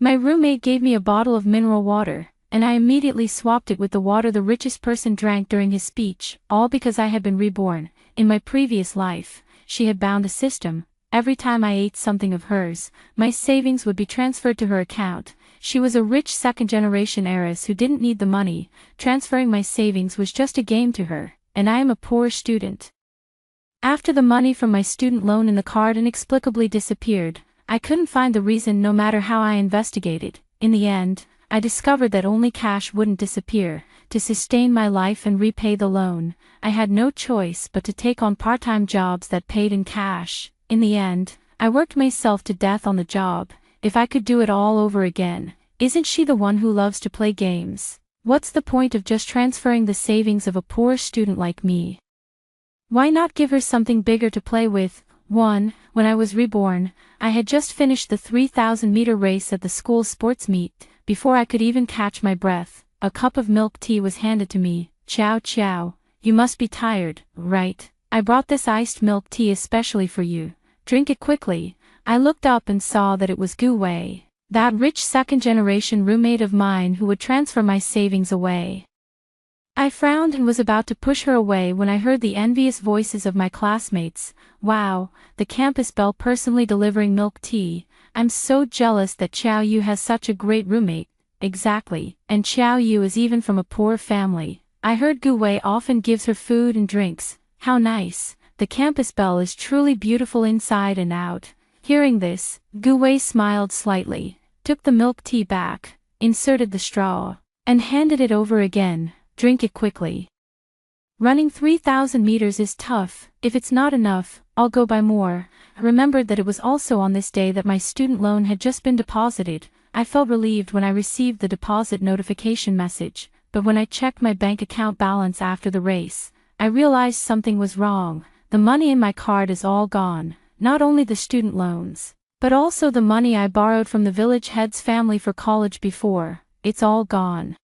My roommate gave me a bottle of mineral water, and I immediately swapped it with the water the richest person drank during his speech, all because I had been reborn. In my previous life, she had bound a system. Every time I ate something of hers, my savings would be transferred to her account. She was a rich second-generation heiress who didn't need the money. Transferring my savings was just a game to her, and I am a poor student. After the money from my student loan in the card inexplicably disappeared, I couldn't find the reason no matter how I investigated. In the end, I discovered that only cash wouldn't disappear. To sustain my life and repay the loan, I had no choice but to take on part-time jobs that paid in cash. In the end, I worked myself to death on the job. If I could do it all over again, isn't she the one who loves to play games? What's the point of just transferring the savings of a poor student like me? Why not give her something bigger to play with? When I was reborn, I had just finished the 3,000-meter race at the school sports meet. Before I could even catch my breath, a cup of milk tea was handed to me. Chow chow, you must be tired, right? I brought this iced milk tea especially for you. Drink it quickly. I looked up and saw that it was Gu Wei, that rich second-generation roommate of mine who would transfer my savings away. I frowned and was about to push her away when I heard the envious voices of my classmates. Wow, the campus belle personally delivering milk tea. I'm so jealous that Xiao Yu has such a great roommate. Exactly, and Xiao Yu is even from a poor family. I heard Gu Wei often gives her food and drinks. How nice. The campus belle is truly beautiful inside and out. Hearing this, Gu Wei smiled slightly, took the milk tea back, inserted the straw, and handed it over again. Drink it quickly. Running 3,000 meters is tough. If it's not enough, I'll go buy more. I remembered that it was also on this day that my student loan had just been deposited. I felt relieved when I received the deposit notification message, but when I checked my bank account balance after the race, I realized something was wrong. The money in my card is all gone, not only the student loans, but also the money I borrowed from the village head's family for college before. It's all gone.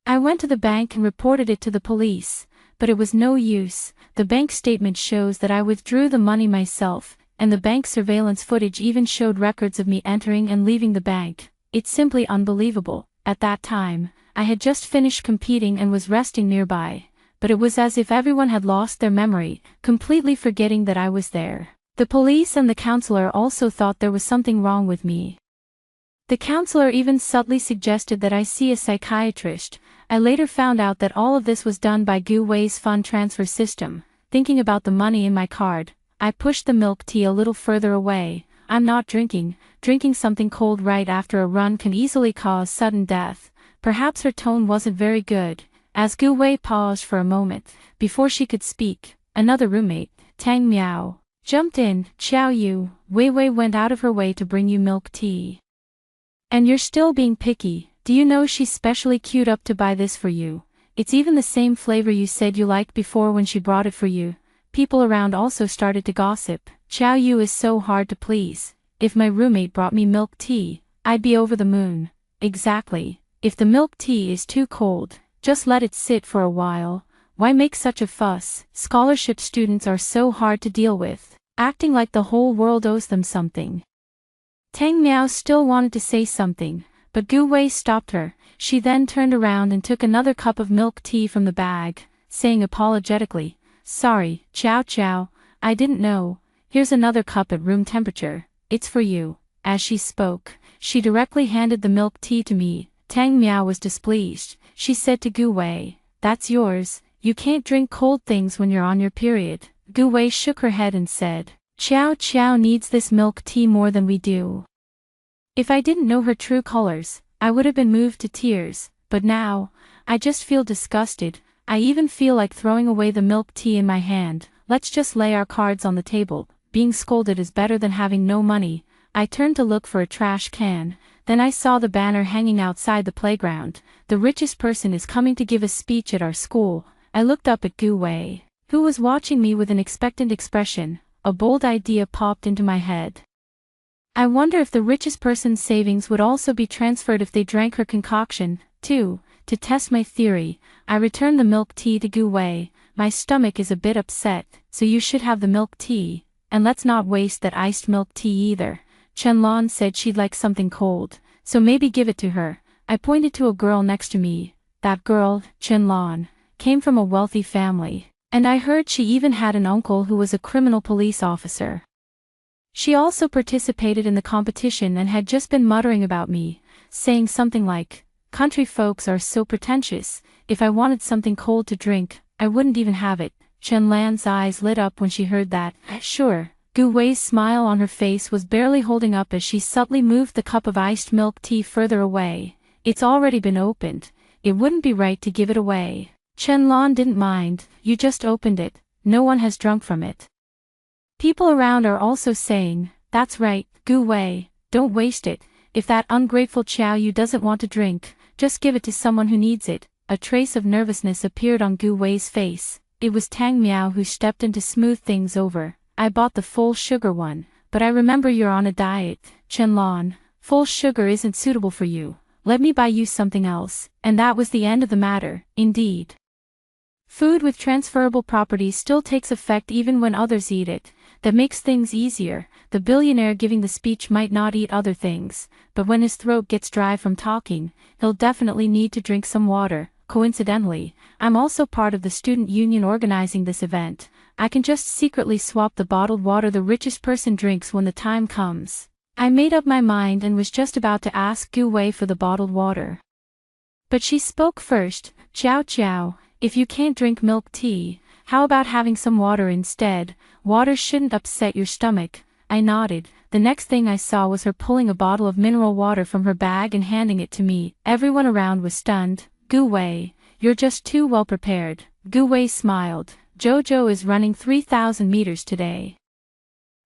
I went to the bank and reported it to the police, but it was no use. The bank statement shows that I withdrew the money myself, and the bank surveillance footage even showed records of me entering and leaving the bank. It's simply unbelievable. At that time, I had just finished competing and was resting nearby, but it was as if everyone had lost their memory, completely forgetting that I was there. The police and the counselor also thought there was something wrong with me. The counselor even subtly suggested that I see a psychiatrist. I later found out that all of this was done by Gu Wei's fund transfer system. Thinking about the money in my card, I pushed the milk tea a little further away. I'm not drinking. Drinking something cold right after a run can easily cause sudden death. Perhaps her tone wasn't very good. As Gu Wei paused for a moment, before she could speak, another roommate, Tang Miao, jumped in. Xiao Yu, Wei Wei went out of her way to bring you milk tea. And you're still being picky. Do you know she's specially queued up to buy this for you? It's even the same flavor you said you liked before when she brought it for you. People around also started to gossip. Xiao Yu is so hard to please. If my roommate brought me milk tea, I'd be over the moon. Exactly. If the milk tea is too cold, just let it sit for a while. Why make such a fuss? Scholarship students are so hard to deal with, acting like the whole world owes them something. Tang Miao still wanted to say something, but Gu Wei stopped her. She then turned around and took another cup of milk tea from the bag, saying apologetically, "Sorry, Chow Chow, I didn't know. Here's another cup at room temperature. It's for you." As she spoke, she directly handed the milk tea to me. Tang Miao was displeased. She said to Gu Wei, "That's yours. You can't drink cold things when you're on your period." Gu Wei shook her head and said, "Chow Chow needs this milk tea more than we do." If I didn't know her true colors, I would have been moved to tears, but now, I just feel disgusted. I even feel like throwing away the milk tea in my hand. Let's just lay our cards on the table. Being scolded is better than having no money. I turned to look for a trash can, then I saw the banner hanging outside the playground. The richest person is coming to give a speech at our school. I looked up at Gu Wei, who was watching me with an expectant expression. A bold idea popped into my head. I wonder if the richest person's savings would also be transferred if they drank her concoction, too. To test my theory, I returned the milk tea to Gu Wei. My stomach is a bit upset, so you should have the milk tea, and let's not waste that iced milk tea either. Chen Lan said she'd like something cold. so maybe give it to her. I pointed to a girl next to me. That girl, Chenlon, came from a wealthy family, and I heard she even had an uncle who was a criminal police officer. She also participated in the competition and had just been muttering about me, saying something like, "Country folks are so pretentious, if I wanted something cold to drink, I wouldn't even have it." Chenlan's eyes lit up when she heard that. Sure. Gu Wei's smile on her face was barely holding up as she subtly moved the cup of iced milk tea further away. "It's already been opened. It wouldn't be right to give it away." Chenlan didn't mind. "You just opened it. No one has drunk from it." People around are also saying, "That's right, Gu Wei, don't waste it. If that ungrateful Xiao Yu doesn't want to drink, just give it to someone who needs it." A trace of nervousness appeared on Gu Wei's face. It was Tang Miao who stepped in to smooth things over. "I bought the full sugar one, but I remember you're on a diet, Chenlan. Full sugar isn't suitable for you. Let me buy you something else." And that was the end of the matter. Indeed, food with transferable properties still takes effect even when others eat it. That makes things easier. The billionaire giving the speech might not eat other things, but when his throat gets dry from talking, he'll definitely need to drink some water. Coincidentally, I'm also part of the student union organizing this event. I can just secretly swap the bottled water the richest person drinks when the time comes. I made up my mind and was just about to ask Gu Wei for the bottled water, but she spoke first. "Chow Chow, if you can't drink milk tea, how about having some water instead? Water shouldn't upset your stomach." I nodded. The next thing I saw was her pulling a bottle of mineral water from her bag and handing it to me. Everyone around was stunned. "Gu Wei, you're just too well prepared." Gu Wei smiled. "Jojo is running 3,000 meters today,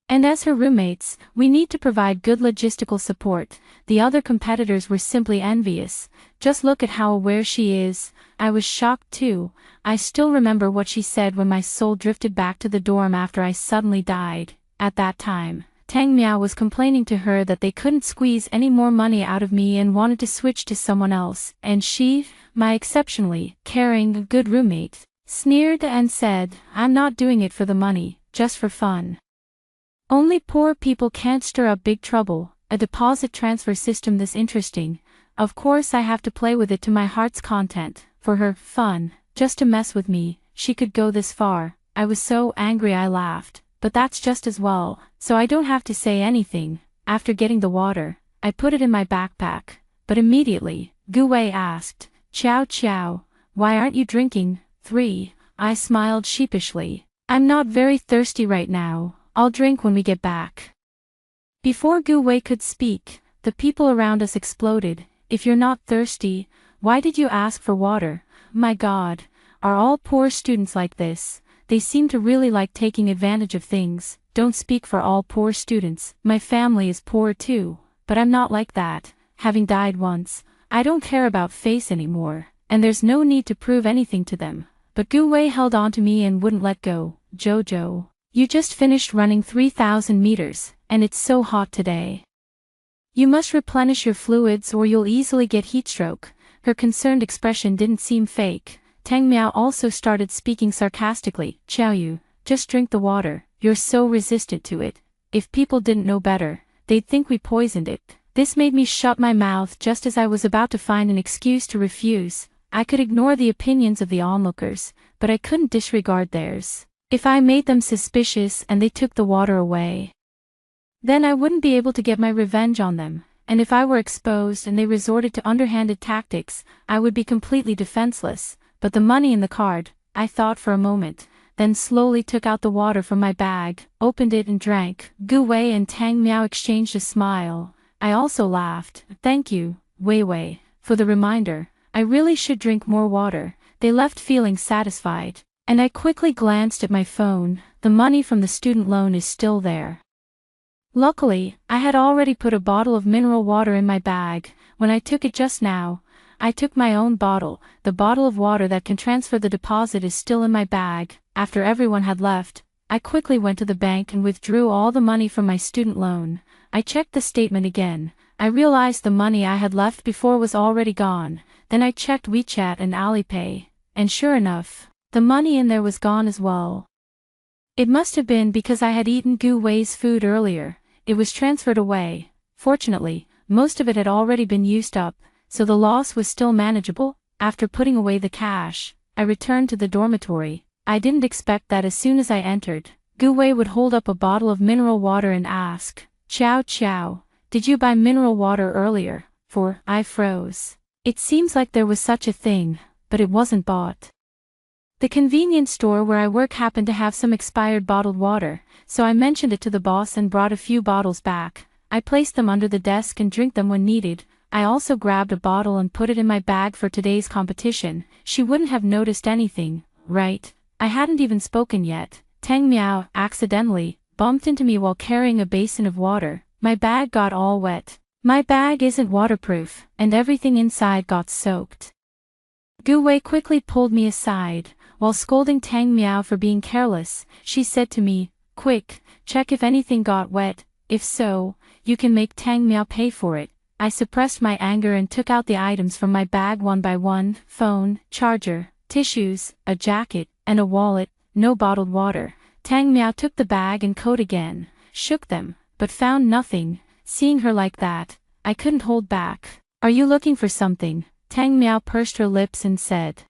and as her roommates, we need to provide good logistical support." The other competitors were simply envious. "Just look at how aware she is." I was shocked too. I still remember what she said when my soul drifted back to the dorm after I suddenly died. At that time, Tang Miao was complaining to her that they couldn't squeeze any more money out of me and wanted to switch to someone else, and she, my exceptionally caring, good roommate, sneered and said, "I'm not doing it for the money, just for fun. Only poor people can't stir up big trouble." A deposit transfer system this interesting. Of course I have to play with it to my heart's content. For her fun, just to mess with me, she could go this far. I was so angry I laughed, but that's just as well, so I don't have to say anything. After getting the water, I put it in my backpack, but immediately, Gu Wei asked, "Chow Chow, why aren't you drinking?" 3. I smiled sheepishly. "I'm not very thirsty right now. I'll drink when we get back." Before Gu Wei could speak, the people around us exploded. "If you're not thirsty, why did you ask for water? My God, are all poor students like this? They seem to really like taking advantage of things." Don't speak for all poor students. My family is poor too, but I'm not like that. Having died once, I don't care about face anymore, and there's no need to prove anything to them. But Gu Wei held on to me and wouldn't let go. "Jojo, you just finished running 3,000 meters, and it's so hot today. You must replenish your fluids or you'll easily get heatstroke." Her concerned expression didn't seem fake. Tang Miao also started speaking sarcastically. "Xiao Yu, just drink the water, you're so resistant to it. If people didn't know better, they'd think we poisoned it." This made me shut my mouth just as I was about to find an excuse to refuse. I could ignore the opinions of the onlookers, but I couldn't disregard theirs. If I made them suspicious and they took the water away, then I wouldn't be able to get my revenge on them, and if I were exposed and they resorted to underhanded tactics, I would be completely defenseless. But the money in the card, I thought for a moment, then slowly took out the water from my bag, opened it and drank. Gu Wei and Tang Miao exchanged a smile. I also laughed. "Thank you, Wei Wei, for the reminder. I really should drink more water." They left feeling satisfied, and I quickly glanced at my phone. The money from the student loan is still there. Luckily, I had already put a bottle of mineral water in my bag. When I took it just now, I took my own bottle. The bottle of water that can transfer the deposit is still in my bag. After everyone had left, I quickly went to the bank and withdrew all the money from my student loan. I checked the statement again. I realized the money I had left before was already gone. Then I checked WeChat and Alipay, and sure enough, the money in there was gone as well. It must have been because I had eaten Gu Wei's food earlier. It was transferred away. Fortunately, most of it had already been used up, so the loss was still manageable. After putting away the cash, I returned to the dormitory. I didn't expect that as soon as I entered, Gu Wei would hold up a bottle of mineral water and ask, "Chow Chow, did you buy mineral water earlier?" For I froze. It seems like there was such a thing, but it wasn't bought. The convenience store where I work happened to have some expired bottled water, so I mentioned it to the boss and brought a few bottles back. I placed them under the desk and drink them when needed. I also grabbed a bottle and put it in my bag for today's competition. She wouldn't have noticed anything, right? I hadn't even spoken yet. Tang Miao accidentally bumped into me while carrying a basin of water. My bag got all wet. My bag isn't waterproof, and everything inside got soaked. Gu Wei quickly pulled me aside. While scolding Tang Miao for being careless, she said to me, "Quick, check if anything got wet. If so, you can make Tang Miao pay for it." I suppressed my anger and took out the items from my bag one by one: phone, charger, tissues, a jacket, and a wallet. No bottled water. Tang Miao took the bag and coat again, shook them, but found nothing. Seeing her like that, I couldn't hold back. "Are you looking for something?" Tang Miao pursed her lips and said.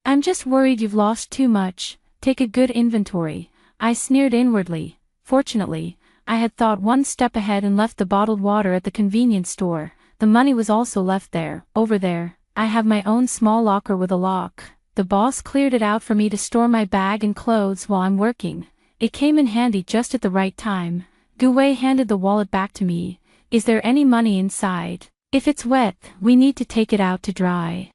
"I'm just worried you've lost too much. Take a good inventory." I sneered inwardly. Fortunately, I had thought one step ahead and left the bottled water at the convenience store. The money was also left there. Over there, I have my own small locker with a lock. The boss cleared it out for me to store my bag and clothes while I'm working. It came in handy just at the right time. Gu Wei handed the wallet back to me. "Is there any money inside? If it's wet, we need to take it out to dry."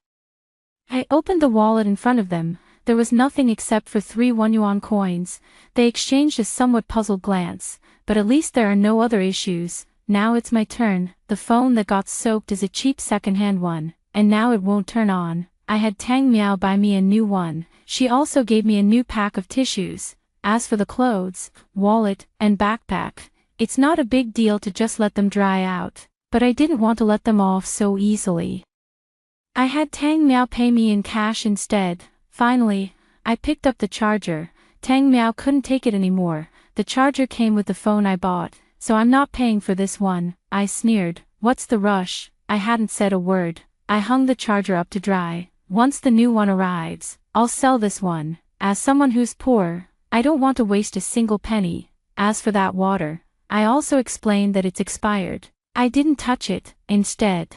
I opened the wallet in front of them. There was nothing except for 3 1-yuan coins. They exchanged a somewhat puzzled glance. "But at least there are no other issues. Now it's my turn. The phone that got soaked is a cheap second-hand one, and now it won't turn on." I had Tang Miao buy me a new one. She also gave me a new pack of tissues. As for the clothes, wallet, and backpack, it's not a big deal to just let them dry out, but I didn't want to let them off so easily. I had Tang Miao pay me in cash instead. Finally, I picked up the charger. Tang Miao couldn't take it anymore. The charger came with the phone I bought, so I'm not paying for this one. I sneered. "What's the rush?" I hadn't said a word. I hung the charger up to dry. "Once the new one arrives, I'll sell this one. As someone who's poor, I don't want to waste a single penny. As for that water, I also explained that it's expired. I didn't touch it. Instead,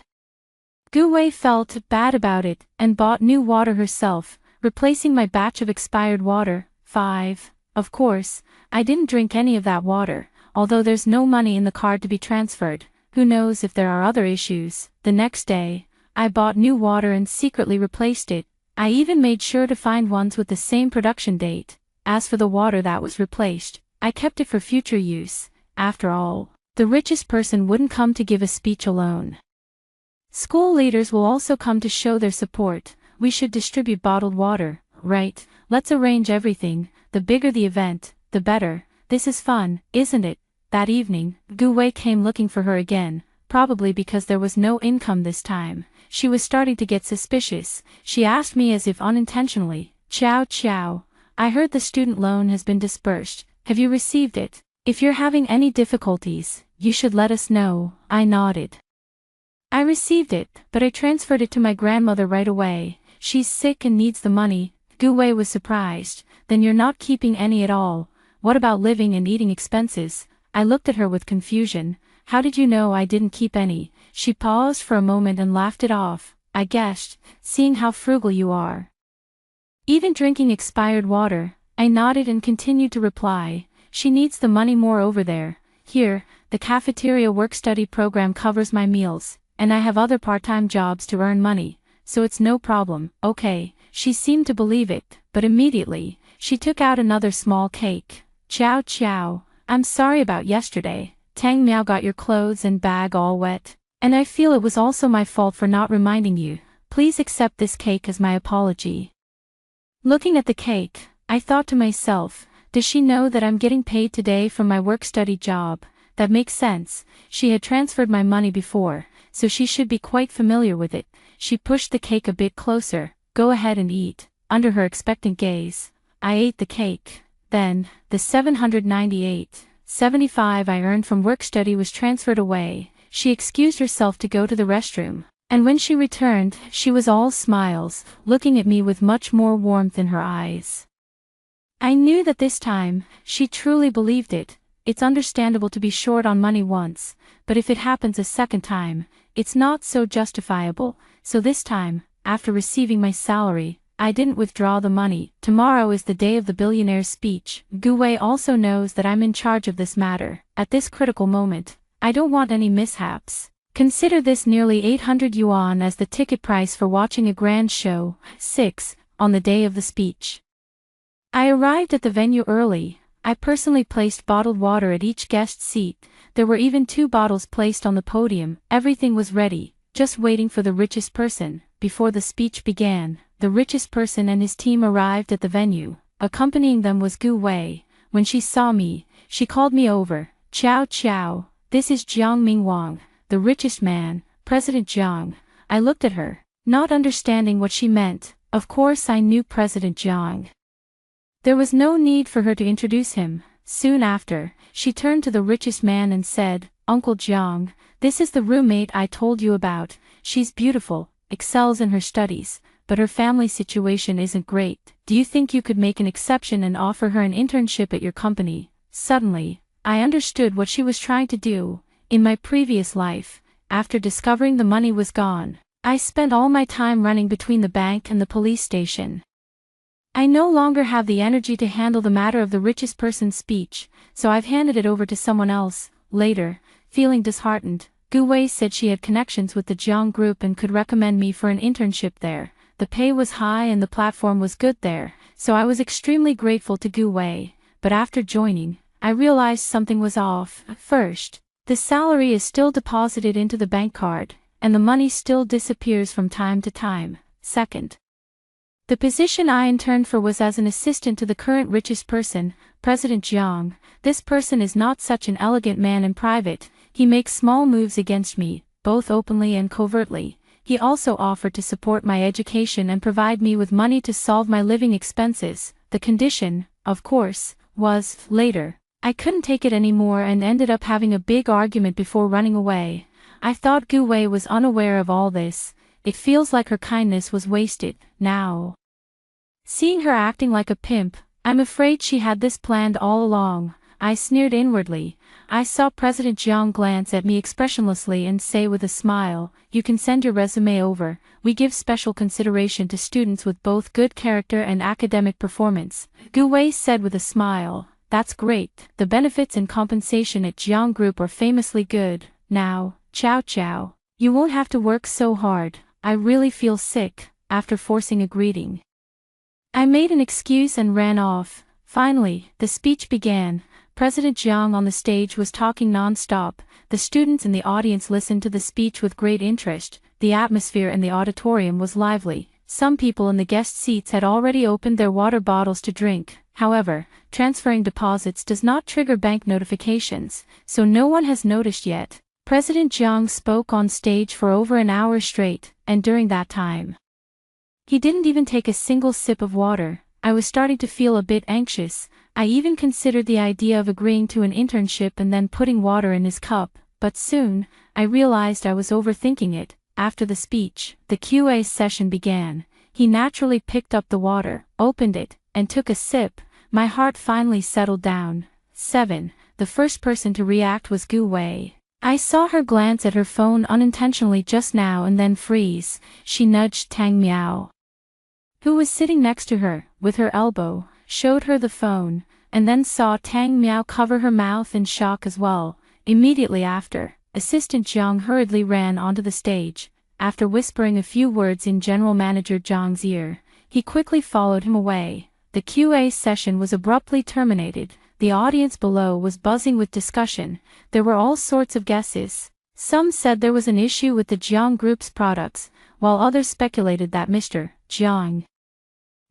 Gu Wei felt bad about it and bought new water herself, replacing my batch of expired water. 5. Of course, I didn't drink any of that water, although there's no money in the card to be transferred. Who knows if there are other issues. The next day, I bought new water and secretly replaced it. I even made sure to find ones with the same production date. As for the water that was replaced, I kept it for future use. After all, the richest person wouldn't come to give a speech alone. School leaders will also come to show their support. We should distribute bottled water, right? Let's arrange everything. The bigger the event, the better. This is fun, isn't it? That evening, Gu Wei came looking for her again, probably because there was no income this time. She was starting to get suspicious. She asked me as if unintentionally, "Chow Chow, I heard the student loan has been dispersed. Have you received it? If you're having any difficulties, you should let us know." I nodded. "I received it, but I transferred it to my grandmother right away. She's sick and needs the money." Gu Wei was surprised. "Then you're not keeping any at all. What about living and eating expenses?" I looked at her with confusion. "How did you know I didn't keep any?" She paused for a moment and laughed it off. "I guessed, seeing how frugal you are. Even drinking expired water." I nodded and continued to reply. "She needs the money more over there. Here, the cafeteria work-study program covers my meals, and I have other part-time jobs to earn money, so it's no problem." "Okay." She seemed to believe it, but immediately, she took out another small cake. "Chow Chow, I'm sorry about yesterday. Tang Miao got your clothes and bag all wet, and I feel it was also my fault for not reminding you. Please accept this cake as my apology." Looking at the cake, I thought to myself, does she know that I'm getting paid today from my work-study job? That makes sense. She had transferred my money before, so she should be quite familiar with it. She pushed the cake a bit closer. "Go ahead and eat." Under her expectant gaze, I ate the cake. Then, the 798.75 I earned from work-study was transferred away. she excused herself to go to the restroom. And when she returned, she was all smiles, looking at me with much more warmth in her eyes. I knew that this time, she truly believed it. It's understandable to be short on money once, but if it happens a second time, it's not so justifiable. So this time, after receiving my salary, I didn't withdraw the money. Tomorrow is the day of the billionaire's speech. Gu Wei also knows that I'm in charge of this matter. At this critical moment, I don't want any mishaps. Consider this nearly 800 yuan as the ticket price for watching a grand show. 6. On the day of the speech. I arrived at the venue early. I personally placed bottled water at each guest's seat. There were even 2 bottles placed on the podium. Everything was ready, just waiting for the richest person. Before the speech began, the richest person and his team arrived at the venue. Accompanying them was Gu Wei. When she saw me, she called me over. Ciao ciao, this is Jiang Mingwang, the richest man, President Jiang. I looked at her, not understanding what she meant. Of course I knew President Jiang. There was no need for her to introduce him. Soon after, she turned to the richest man and said, Uncle Jiang, this is the roommate I told you about. She's beautiful, excels in her studies, but her family situation isn't great. Do you think you could make an exception and offer her an internship at your company? Suddenly, I understood what she was trying to do. In my previous life, after discovering the money was gone, I spent all my time running between the bank and the police station. I no longer have the energy to handle the matter of the richest person's speech, so I've handed it over to someone else. Later, feeling disheartened, Gu Wei said she had connections with the Jiang Group and could recommend me for an internship there. The pay was high and the platform was good there, so I was extremely grateful to Gu Wei. But after joining, I realized something was off. First, the salary is still deposited into the bank card, and the money still disappears from time to time. Second, the position I interned for was as an assistant to the current richest person, President Jiang. This person is not such an elegant man in private. He makes small moves against me, both openly and covertly. He also offered to support my education and provide me with money to solve my living expenses. The condition, of course, was, later, I couldn't take it anymore and ended up having a big argument before running away. I thought Gu Wei was unaware of all this. It feels like her kindness was wasted, now. Seeing her acting like a pimp, I'm afraid she had this planned all along. I sneered inwardly. I saw President Jiang glance at me expressionlessly and say with a smile, you can send your resume over. We give special consideration to students with both good character and academic performance. Gu Wei said with a smile, that's great. The benefits and compensation at Jiang Group are famously good. Now, ciao ciao. You won't have to work so hard. I really feel sick. After forcing a greeting, I made an excuse and ran off. Finally, the speech began. President Jiang on the stage was talking non-stop. The students in the audience listened to the speech with great interest. The atmosphere in the auditorium was lively. Some people in the guest seats had already opened their water bottles to drink. However, transferring deposits does not trigger bank notifications, so no one has noticed yet. President Jiang spoke on stage for over an hour straight, and during that time, he didn't even take a single sip of water. I was starting to feel a bit anxious. I even considered the idea of agreeing to an internship and then putting water in his cup, but soon, I realized I was overthinking it. After the speech, the QA session began. He naturally picked up the water, opened it, and took a sip. My heart finally settled down. 7. The first person to react was Gu Wei. I saw her glance at her phone unintentionally just now and then freeze. She nudged Tang Miao, who was sitting next to her, with her elbow, showed her the phone, and then saw Tang Miao cover her mouth in shock as well. Immediately after, Assistant Jiang hurriedly ran onto the stage. After whispering a few words in General Manager Jiang's ear, he quickly followed him away. The QA session was abruptly terminated. The audience below was buzzing with discussion. There were all sorts of guesses. Some said there was an issue with the Jiang Group's products, while others speculated that Mr. Jiang,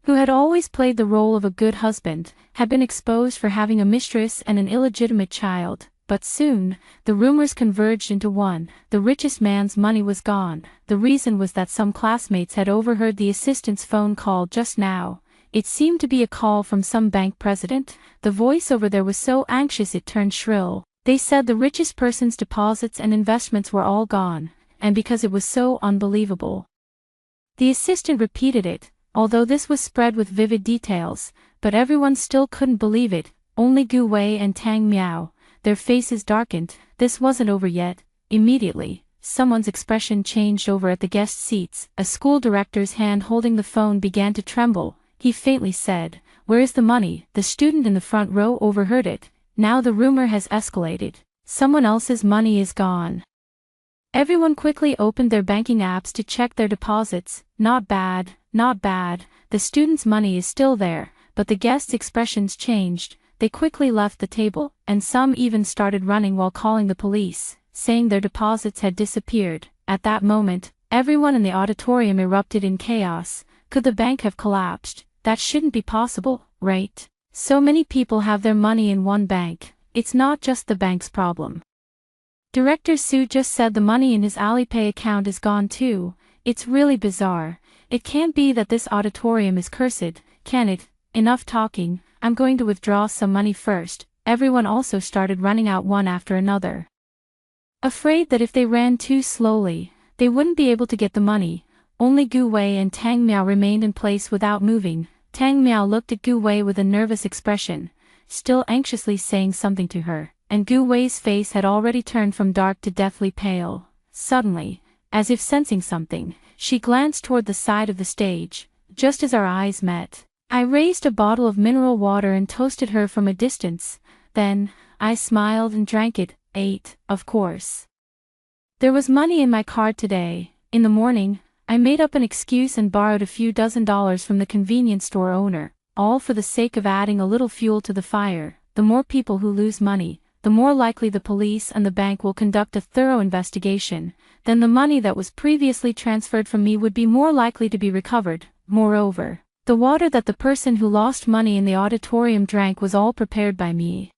who had always played the role of a good husband, had been exposed for having a mistress and an illegitimate child. But soon, the rumors converged into one. The richest man's money was gone. The reason was that some classmates had overheard the assistant's phone call just now. It seemed to be a call from some bank president. The voice over there was so anxious it turned shrill. They said the richest person's deposits and investments were all gone, and because it was so unbelievable. The assistant repeated it, although this was spread with vivid details, but everyone still couldn't believe it, only Gu Wei and Tang Miao. Their faces darkened. This wasn't over yet. Immediately, someone's expression changed over at the guest seats. A school director's hand holding the phone began to tremble. He faintly said, "Where is the money?" The student in the front row overheard it. "Now the rumor has escalated. Someone else's money is gone." Everyone quickly opened their banking apps to check their deposits. Not bad, not bad. The student's money is still there, but the guests' expressions changed. They quickly left the table, and some even started running while calling the police, saying their deposits had disappeared. At that moment, everyone in the auditorium erupted in chaos. Could the bank have collapsed? That shouldn't be possible, right? So many people have their money in one bank. It's not just the bank's problem. Director Su just said the money in his Alipay account is gone too. It's really bizarre. It can't be that this auditorium is cursed, can it? Enough talking. I'm going to withdraw some money first. Everyone also started running out one after another. Afraid that if they ran too slowly, they wouldn't be able to get the money. Only Gu Wei and Tang Miao remained in place without moving. Tang Miao looked at Gu Wei with a nervous expression, still anxiously saying something to her, and Gu Wei's face had already turned from dark to deathly pale. Suddenly, as if sensing something, she glanced toward the side of the stage. Just as our eyes met, I raised a bottle of mineral water and toasted her from a distance. Then, I smiled and drank it. Of course. There was money in my card today. In the morning, I made up an excuse and borrowed a few $dozen from the convenience store owner, all for the sake of adding a little fuel to the fire. The more people who lose money, the more likely the police and the bank will conduct a thorough investigation. Then the money that was previously transferred from me would be more likely to be recovered. Moreover, the water that the person who lost money in the auditorium drank was all prepared by me.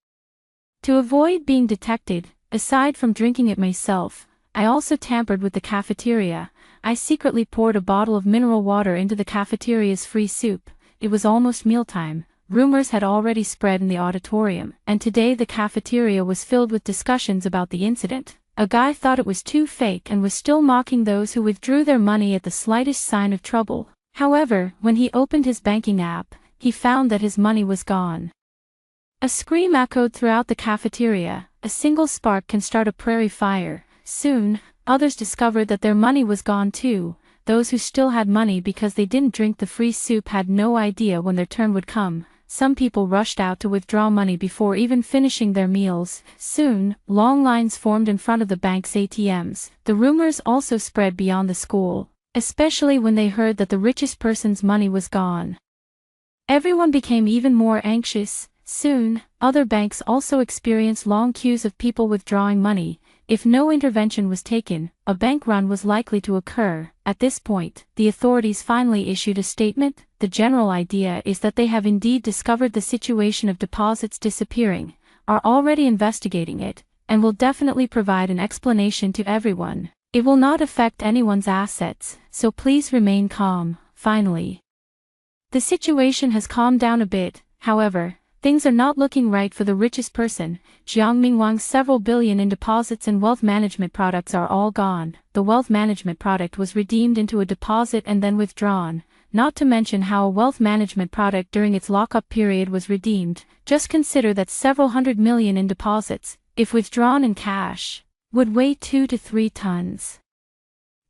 To avoid being detected, aside from drinking it myself, I also tampered with the cafeteria. I secretly poured a bottle of mineral water into the cafeteria's free soup. It was almost mealtime. Rumors had already spread in the auditorium, and today the cafeteria was filled with discussions about the incident. A guy thought it was too fake and was still mocking those who withdrew their money at the slightest sign of trouble. However, when he opened his banking app, he found that his money was gone. A scream echoed throughout the cafeteria. A single spark can start a prairie fire. Soon, others discovered that their money was gone too. Those who still had money because they didn't drink the free soup had no idea when their turn would come. Some people rushed out to withdraw money before even finishing their meals. Soon, long lines formed in front of the bank's ATMs. The rumors also spread beyond the school, especially when they heard that the richest person's money was gone. Everyone became even more anxious. Soon, other banks also experienced long queues of people withdrawing money. If no intervention was taken, a bank run was likely to occur. At this point, the authorities finally issued a statement. The general idea is that they have indeed discovered the situation of deposits disappearing, are already investigating it, and will definitely provide an explanation to everyone. It will not affect anyone's assets, so please remain calm. Finally, the situation has calmed down a bit. However, things are not looking right for the richest person. Jiang Mingwang's several billion in deposits and wealth management products are all gone. The wealth management product was redeemed into a deposit and then withdrawn, not to mention how a wealth management product during its lockup period was redeemed. Just consider that several hundred million in deposits, if withdrawn in cash, would weigh 2 to 3 tons.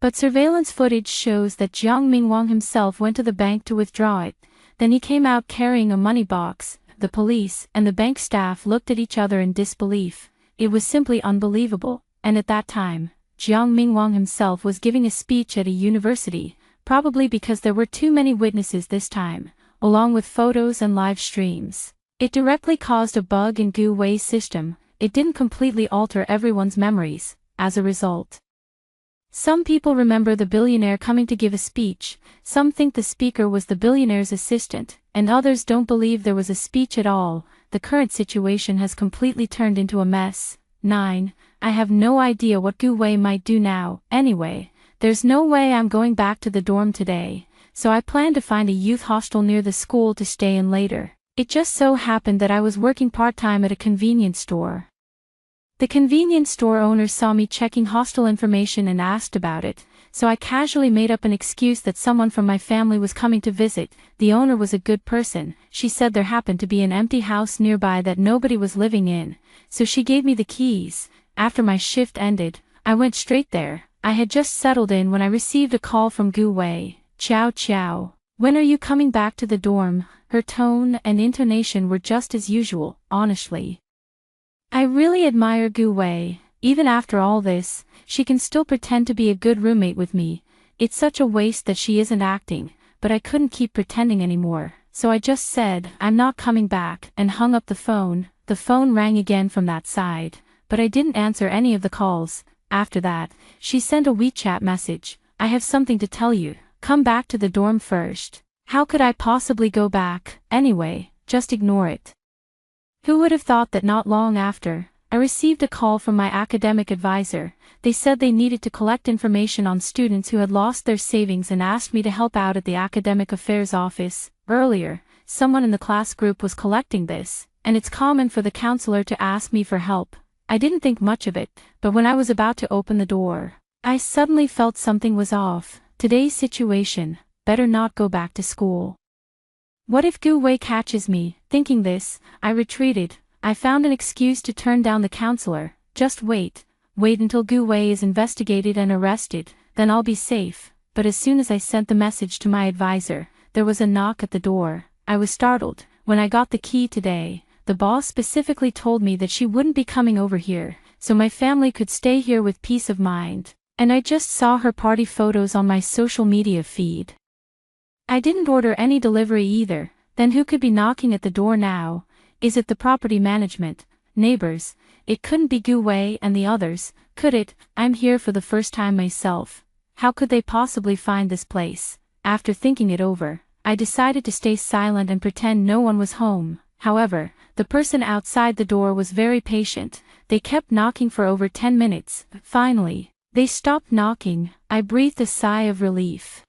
But surveillance footage shows that Jiang Mingwang himself went to the bank to withdraw it. Then he came out carrying a money box. The police and the bank staff looked at each other in disbelief. It was simply unbelievable, and at that time, Jiang Mingwang himself was giving a speech at a university, probably because there were too many witnesses this time, along with photos and live streams. It directly caused a bug in Gu Wei's system. It didn't completely alter everyone's memories. As a result, some people remember the billionaire coming to give a speech, some think the speaker was the billionaire's assistant, and others don't believe there was a speech at all. The current situation has completely turned into a mess. 9. I have no idea what Gu Wei might do now. Anyway, there's no way I'm going back to the dorm today, so I plan to find a youth hostel near the school to stay in later. It just so happened that I was working part-time at a convenience store. The convenience store owner saw me checking hostel information and asked about it, so I casually made up an excuse that someone from my family was coming to visit. The owner was a good person. She said there happened to be an empty house nearby that nobody was living in, so she gave me the keys. After my shift ended, I went straight there. I had just settled in when I received a call from Gu Wei. Ciao ciao. When are you coming back to the dorm? Her tone and intonation were just as usual, honestly. I really admire Gu Wei. Even after all this, she can still pretend to be a good roommate with me. It's such a waste that she isn't acting, but I couldn't keep pretending anymore, so I just said, I'm not coming back, and hung up the phone. The phone rang again from that side, but I didn't answer any of the calls. After that, she sent a WeChat message. I have something to tell you. Come back to the dorm first. How could I possibly go back? Anyway, just ignore it. Who would have thought that not long after, I received a call from my academic advisor. They said they needed to collect information on students who had lost their savings and asked me to help out at the academic affairs office. Earlier, someone in the class group was collecting this, and it's common for the counselor to ask me for help. I didn't think much of it, but when I was about to open the door, I suddenly felt something was off. Today's situation, better not go back to school. What if Gu Wei catches me? Thinking this, I retreated. I found an excuse to turn down the counselor. Just wait until Gu Wei is investigated and arrested, then I'll be safe. But as soon as I sent the message to my advisor, there was a knock at the door. I was startled. When I got the key today, the boss specifically told me that she wouldn't be coming over here, so my family could stay here with peace of mind. And I just saw her party photos on my social media feed. I didn't order any delivery either. Then who could be knocking at the door now? Is it the property management? Neighbors? It couldn't be Gu Wei and the others, could it? I'm here for the first time myself. How could they possibly find this place? After thinking it over, I decided to stay silent and pretend no one was home. However, the person outside the door was very patient. They kept knocking for over 10 minutes. Finally, they stopped knocking. I breathed a sigh of relief.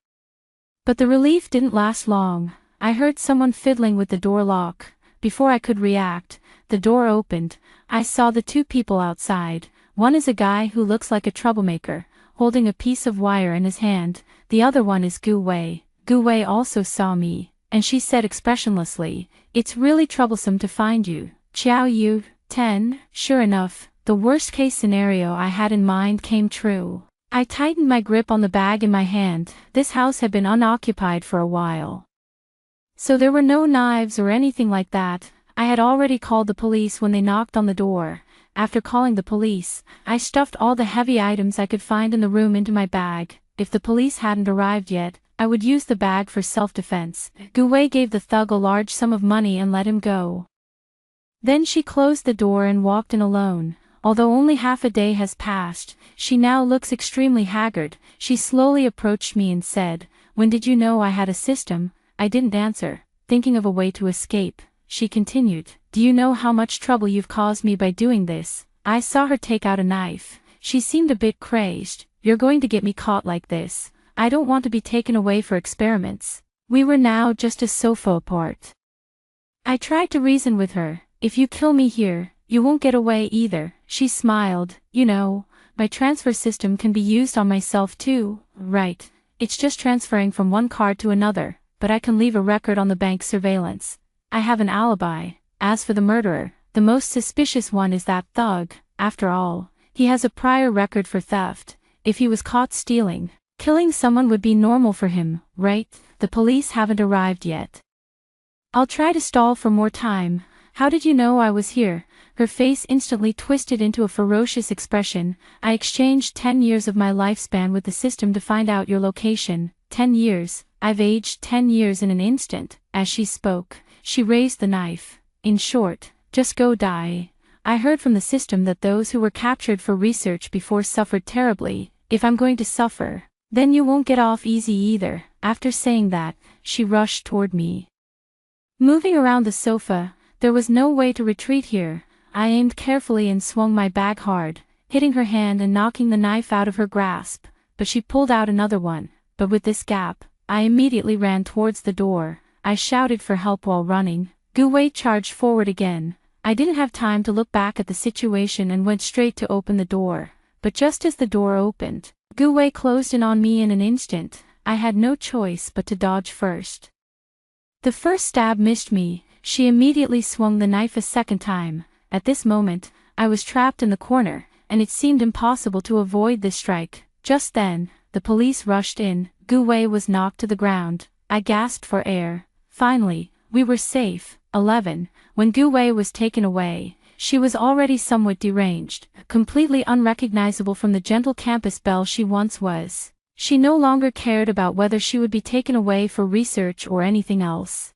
But the relief didn't last long. I heard someone fiddling with the door lock. Before I could react, the door opened. I saw the two people outside. One is a guy who looks like a troublemaker, holding a piece of wire in his hand. The other one is Gu Wei. Gu Wei also saw me, and she said expressionlessly, "It's really troublesome to find you. Ciao you." 10. Sure enough, the worst-case scenario I had in mind came true. I tightened my grip on the bag in my hand. This house had been unoccupied for a while, so there were no knives or anything like that. I had already called the police when they knocked on the door. After calling the police, I stuffed all the heavy items I could find in the room into my bag. If the police hadn't arrived yet, I would use the bag for self-defense. Gu Wei gave the thug a large sum of money and let him go. Then she closed the door and walked in alone. Although only half a day has passed, she now looks extremely haggard. She slowly approached me and said, "When did you know I had a system?" I didn't answer, thinking of a way to escape. She continued, "Do you know how much trouble you've caused me by doing this?" I saw her take out a knife. She seemed a bit crazed. "You're going to get me caught like this. I don't want to be taken away for experiments." We were now just a sofa apart. I tried to reason with her. "If you kill me here, you won't get away either." She smiled. "You know, my transfer system can be used on myself too, right? It's just transferring from one card to another, but I can leave a record on the bank surveillance. I have an alibi. As for the murderer, the most suspicious one is that thug. After all, he has a prior record for theft. If he was caught stealing, killing someone would be normal for him, right? The police haven't arrived yet. I'll try to stall for more time. How did you know I was here?" Her face instantly twisted into a ferocious expression. "I exchanged 10 years of my lifespan with the system to find out your location. 10 years. I've aged 10 years in an instant." As she spoke, she raised the knife. "In short, just go die. I heard from the system that those who were captured for research before suffered terribly. If I'm going to suffer, then you won't get off easy either." After saying that, she rushed toward me. Moving around the sofa, there was no way to retreat here. I aimed carefully and swung my bag hard, hitting her hand and knocking the knife out of her grasp, but she pulled out another one. But with this gap, I immediately ran towards the door. I shouted for help while running. Gu Wei charged forward again. I didn't have time to look back at the situation and went straight to open the door. But just as the door opened, Gu Wei closed in on me in an instant. I had no choice but to dodge first. The first stab missed me. She immediately swung the knife a second time. At this moment, I was trapped in the corner, and it seemed impossible to avoid this strike. Just then, the police rushed in. Gu Wei was knocked to the ground. I gasped for air. Finally, we were safe. 11. When Gu Wei was taken away, she was already somewhat deranged, completely unrecognizable from the gentle campus belle she once was. She no longer cared about whether she would be taken away for research or anything else.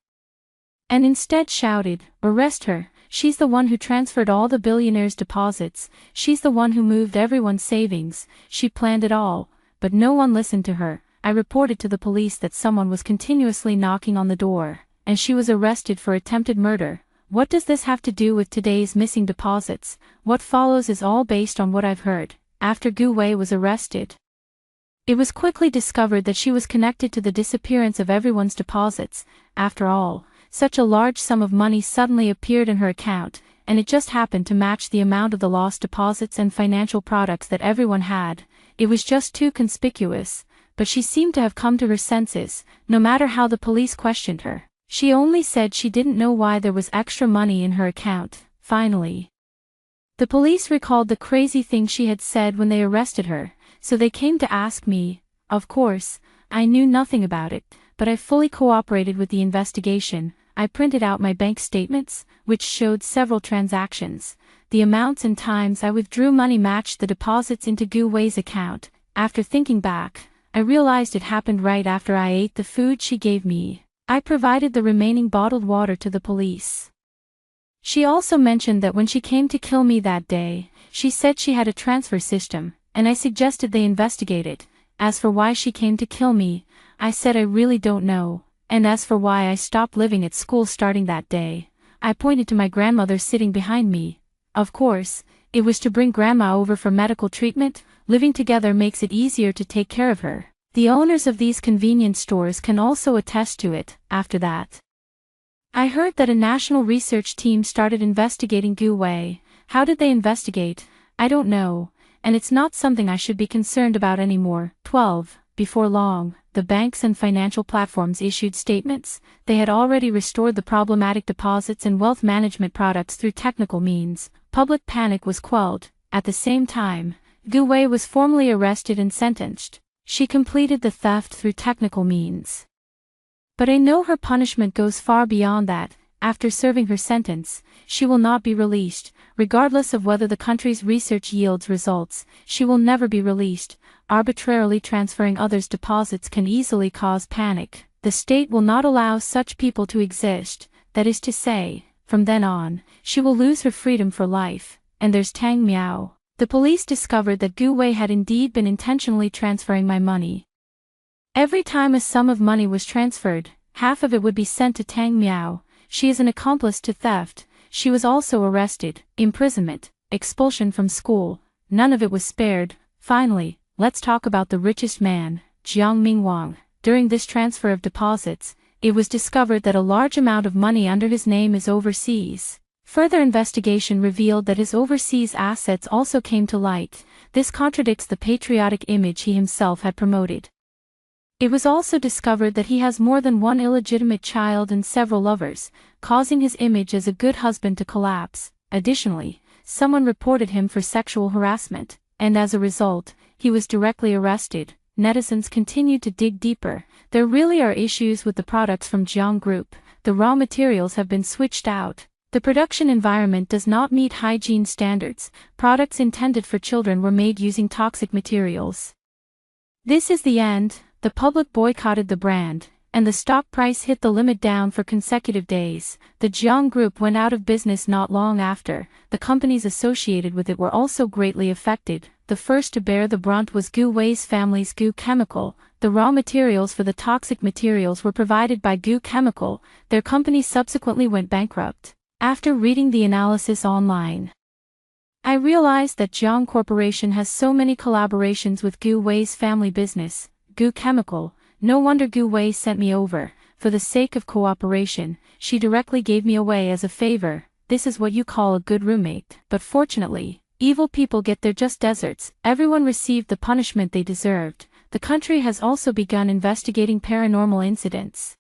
And instead shouted, "Arrest her! She's the one who transferred all the billionaires' deposits, she's the one who moved everyone's savings, she planned it all." But no one listened to her. I reported to the police that someone was continuously knocking on the door, and she was arrested for attempted murder. What does this have to do with today's missing deposits? What follows is all based on what I've heard. After Gu Wei was arrested, it was quickly discovered that she was connected to the disappearance of everyone's deposits. After all, such a large sum of money suddenly appeared in her account, and it just happened to match the amount of the lost deposits and financial products that everyone had. It was just too conspicuous, but she seemed to have come to her senses. No matter how the police questioned her, she only said she didn't know why there was extra money in her account. Finally, the police recalled the crazy thing she had said when they arrested her, so they came to ask me. Of course, I knew nothing about it, but I fully cooperated with the investigation. I printed out my bank statements, which showed several transactions. The amounts and times I withdrew money matched the deposits into Gu Wei's account. After thinking back, I realized it happened right after I ate the food she gave me. I provided the remaining bottled water to the police. She also mentioned that when she came to kill me that day, she said she had a transfer system, and I suggested they investigate it. As for why she came to kill me, I said I really don't know. And as for why I stopped living at school starting that day, I pointed to my grandmother sitting behind me. Of course, it was to bring grandma over for medical treatment. Living together makes it easier to take care of her. The owners of these convenience stores can also attest to it. After that, I heard that a national research team started investigating Gu Wei. How did they investigate? I don't know, and it's not something I should be concerned about anymore. 12. Before long, the banks and financial platforms issued statements. They had already restored the problematic deposits and wealth management products through technical means. Public panic was quelled. At the same time, Gu Wei was formally arrested and sentenced. She completed the theft through technical means. But I know her punishment goes far beyond that. After serving her sentence, she will not be released. Regardless of whether the country's research yields results, she will never be released. Arbitrarily transferring others' deposits can easily cause panic. The state will not allow such people to exist. That is to say, from then on, she will lose her freedom for life. And there's Tang Miao. The police discovered that Gu Wei had indeed been intentionally transferring my money. Every time a sum of money was transferred, half of it would be sent to Tang Miao. She is an accomplice to theft. She was also arrested, imprisonment, expulsion from school. None of it was spared. Finally, let's talk about the richest man, Jiang Mingwang. During this transfer of deposits, it was discovered that a large amount of money under his name is overseas. Further investigation revealed that his overseas assets also came to light. This contradicts the patriotic image he himself had promoted. It was also discovered that he has more than one illegitimate child and several lovers, causing his image as a good husband to collapse. Additionally, someone reported him for sexual harassment, and as a result, he was directly arrested. Netizens continued to dig deeper. There really are issues with the products from Jiang Group. The raw materials have been switched out. The production environment does not meet hygiene standards. Products intended for children were made using toxic materials. This is the end. The public boycotted the brand, and the stock price hit the limit down for consecutive days. The Jiang Group went out of business not long after. The companies associated with it were also greatly affected. The first to bear the brunt was Gu Wei's family's Gu Chemical. The raw materials for the toxic materials were provided by Gu Chemical. Their company subsequently went bankrupt. After reading the analysis online, I realized that Jiang Corporation has so many collaborations with Gu Wei's family business, Gu Chemical. No wonder Gu Wei sent me over. For the sake of cooperation, she directly gave me away as a favor. this is what you call a good roommate. But fortunately, evil people get their just desserts. Everyone received the punishment they deserved. The country has also begun investigating paranormal incidents.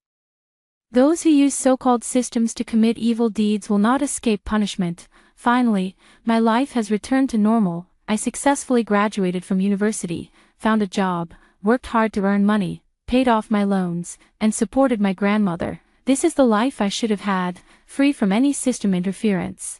Those who use so-called systems to commit evil deeds will not escape punishment. Finally, my life has returned to normal. I successfully graduated from university, found a job, worked hard to earn money, paid off my loans, and supported my grandmother. This is the life I should have had, free from any system interference.